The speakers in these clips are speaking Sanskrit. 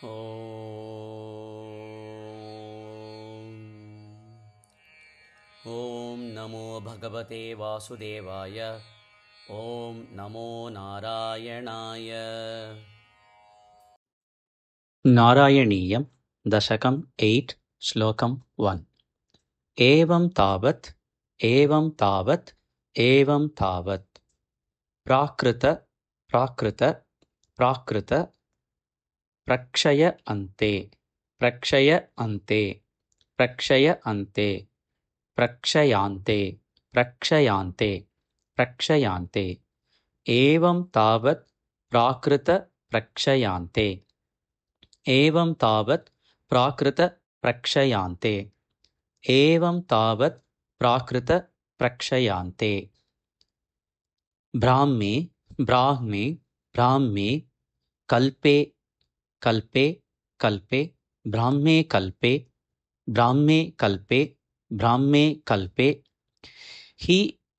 ॐ नमो भगवते वासुदेवाय। ॐ नमो नारायणाय। नारायणीयं दशकम् 8 श्लोकं 1। एवं तावत् एवं तावत् प्राकृत प्राकृत प्राकृत प्रक्षय अन्ते प्रक्षय अन्ते प्रक्षय अन्ते प्रक्षयान्ते प्रक्षयान्ते प्रक्षयान्ते एवं तावत् प्राकृत प्रक्षयान्ते एवं तावत् प्राकृत प्रक्षयान्ते एवं तावत् प्राकृत प्रक्षयान्ते ब्राह्मे ब्राह्मे ब्राह्मे कल्पे कल्पे कल्पे ब्राह्मे कल्पे ब्राह्मे कल्पे ब्राह्मे कल्पे हि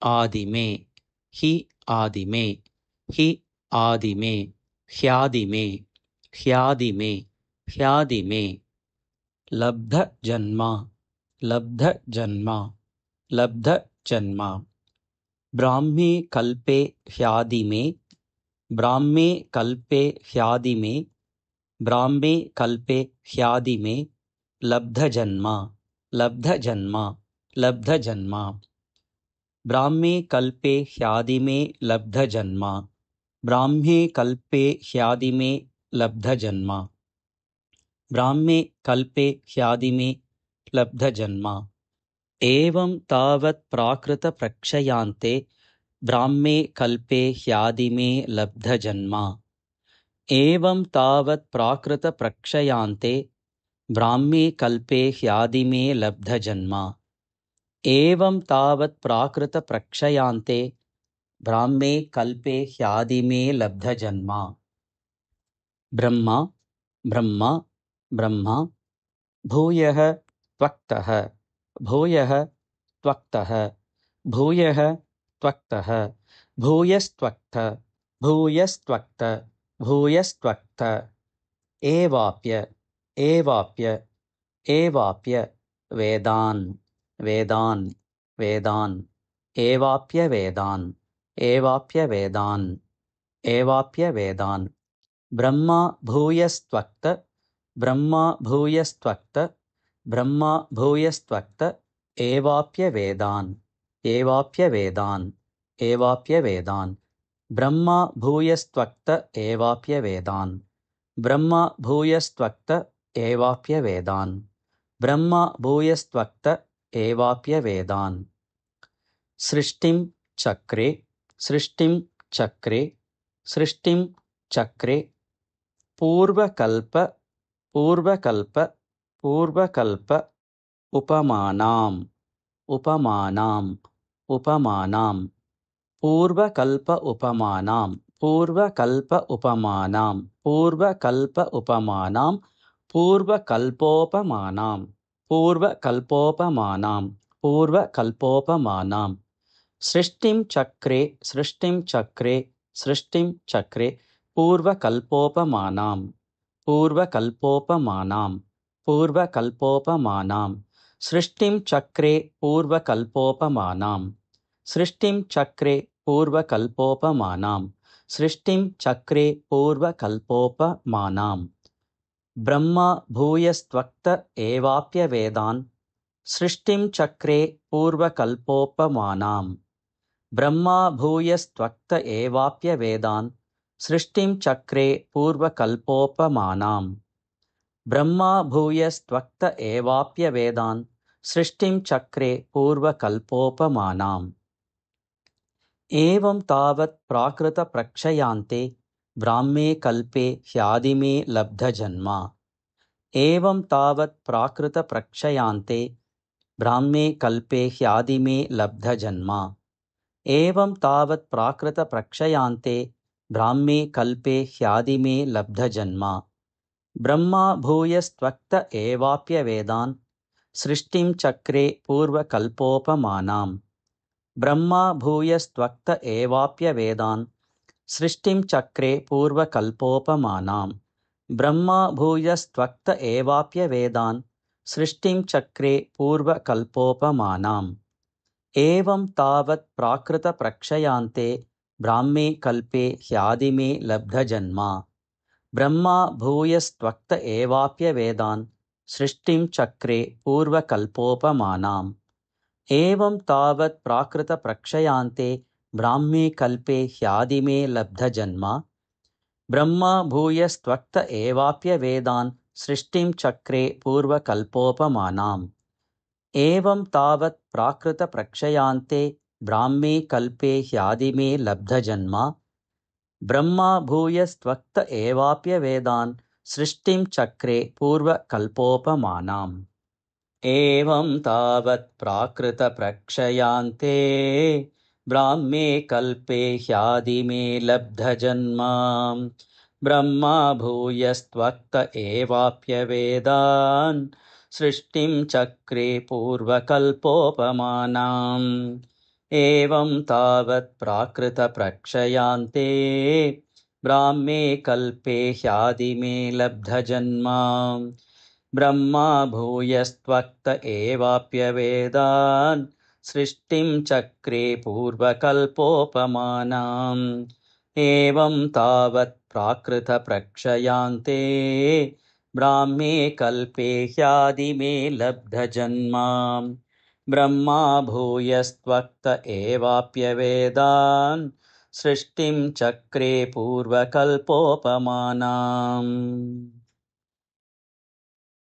आदिमे हि आदिमे हि आदिमे ह्यादिमे ह्यादिमे ह्यादिमे लब्धजन्म लब्धजन्म लब्धजन्म ब्राह्मे कल्पे ह्यादिमे ब्राह्मे कल्पे ह्यादिमे ब्राह्मे कल्पे ह्यादिमे लब्धजन्म लब्धजन्म लब्धजन्म ब्राह्मे कल्पे ह्यादिमे लब्धजन्म ब्राह्मे कल्पे ह्यादिमे लब्धजन्म ब्राह्मे कल्पे ह्यादिमे लब्धजन्म एवं तावत् प्राकृत प्रक्षयान्ते ब्राह्मे कल्पे ह्यादिमे लब्धजन्म एवं तावत् प्राकृत प्रक्षयान्ते ब्राह्मे कल्पे ह्यादिमे लब्धजन्म एवं तावत् प्राकृत प्रक्षयान्ते ब्राह्मे कल्पे ह्यादिमे लब्धजन्म ब्रह्मा ब्रह्मा ब्रह्मा भूयः त्वक्तः भूयः त्वक्तः भूयः त्वक्तः भूयस्त्वक्त भूयस्त्वक्त भूयस्त्वक्त एवाप्य एवाप्य एवाप्य वेदान् वेदान् वेदान् एवाप्य वेदान् एवाप्य वेदान् एवाप्य वेदान् ब्रह्मा भूयस्त्वक्त ब्रह्मा भूयस्त्वक्त ब्रह्मा भूयस्त्वक्त एवाप्य वेदान् एवाप्य वेदान् एवाप्य वेदान् ब्रह्मा भूयस्त्वक्त एवाप्य वेदान् ब्रह्मा भूयस्त्वक्त एवाप्य वेदान् ब्रह्मा भूयस्त्वक्त एवाप्य वेदान् सृष्टिं चक्रे सृष्टिं चक्रे सृष्टिं चक्रे पूर्वकल्प पूर्वकल्प पूर्वकल्प उपमानाम् उपमानाम् उपमानाम् पूर्वकल्प उपमानाम् पूर्वकल्प उपमानाम् पूर्वकल्प उपमानाम् पूर्वकल्पोपमानाम् पूर्वकल्पोपमानाम् पूर्वकल्पोपमानाम् सृष्टिं चक्रे सृष्टिं चक्रे सृष्टिं चक्रे पूर्वकल्पोपमानाम् पूर्वकल्पोपमानाम् पूर्वकल्पोपमानाम् सृष्टिं चक्रे पूर्वकल्पोपमानाम् सृष्टिं चक्रे पूर्वकल्पोपमानाम् सृष्टिं चक्रे पूर्वकल्पोपमानाम् ब्रह्मा भूयस्त्वक्त एवाप्य वेदान् सृष्टिं चक्रे पूर्वकल्पोपमानाम् ब्रह्मा भूयस्त्वक्त एवाप्य वेदान् सृष्टिं चक्रे पूर्वकल्पोपमानाम् ब्रह्मा भूयस्त्वक्त एवाप्य वेदान् सृष्टिं चक्रे पूर्वकल्पोपमानाम् एवं तावत् प्राकृत प्रक्षयान्ते ब्राह्मे कल्पे ह्यादिमे लब्धजन्म एवं तावत् प्राकृत प्रक्षयान्ते ब्राह्मे कल्पे ह्यादिमे लब्धजन्म एवं तावत् प्राकृत प्रक्षयान्ते ब्राह्मे कल्पे ह्यादिमे लब्धजन्म ब्रह्मा भूयस्त्वक्त एवाप्य वेदान् सृष्टिं चक्रे पूर्वकल्पोपमानाम् ब्रह्मा भूयस्त्वक्त एवाप्य वेदान् सृष्टिं चक्रे पूर्वकल्पोपमानाम् ब्रह्मा भूयस्त्वक्त एवाप्यवेदान् सृष्टिं चक्रे पूर्वकल्पोपमानाम् एवं तावत् प्राकृतप्रक्षयान्ते ब्राह्मे कल्पे ह्यादिमे लब्धजन्मा ब्रह्मा भूयस्त्वक्त एवाप्यवेदान् सृष्टिं चक्रे पूर्वकल्पोपमानाम् एवं तावत् प्राकृतप्रक्षयान्ते ब्राह्मे कल्पे ह्यादिमे लब्धजन्मा ब्रह्मा भूयस्त्वक्त एवाप्यवेदान् सृष्टिं चक्रे पूर्वकल्पोपमानाम् एवं तावत् प्राकृतप्रक्षयान्ते ब्राह्मे कल्पे ह्यादिमे लब्धजन्मा ब्रह्मा भूयस्त्वक्त एवाप्यवेदान् सृष्टिं चक्रे पूर्वकल्पोपमानाम् एवं तावत् प्राकृतप्रक्षयान्ते ब्राह्मे कल्पे ह्यादिमे लब्धजन्मा ब्रह्मा भूयस्त्वक्त एवाप्यवेदान् सृष्टिं चक्रे पूर्वकल्पोपमानाम् एवं तावत् प्राकृतप्रक्षयान्ते ब्राह्मे कल्पे ह्यादिमे लब्धजन्मा ब्रह्मा भूयस्त्वक्त एवाप्यवेदान् सृष्टिं चक्रे पूर्वकल्पोपमानाम् एवं तावत् प्राकृतप्रक्षयान्ते ब्राह्मे कल्पे ह्यादिमे लब्धजन्मा ब्रह्मा भूयस्त्वक्त एवाप्यवेदान् सृष्टिं चक्रे पूर्वकल्पोपमानाम्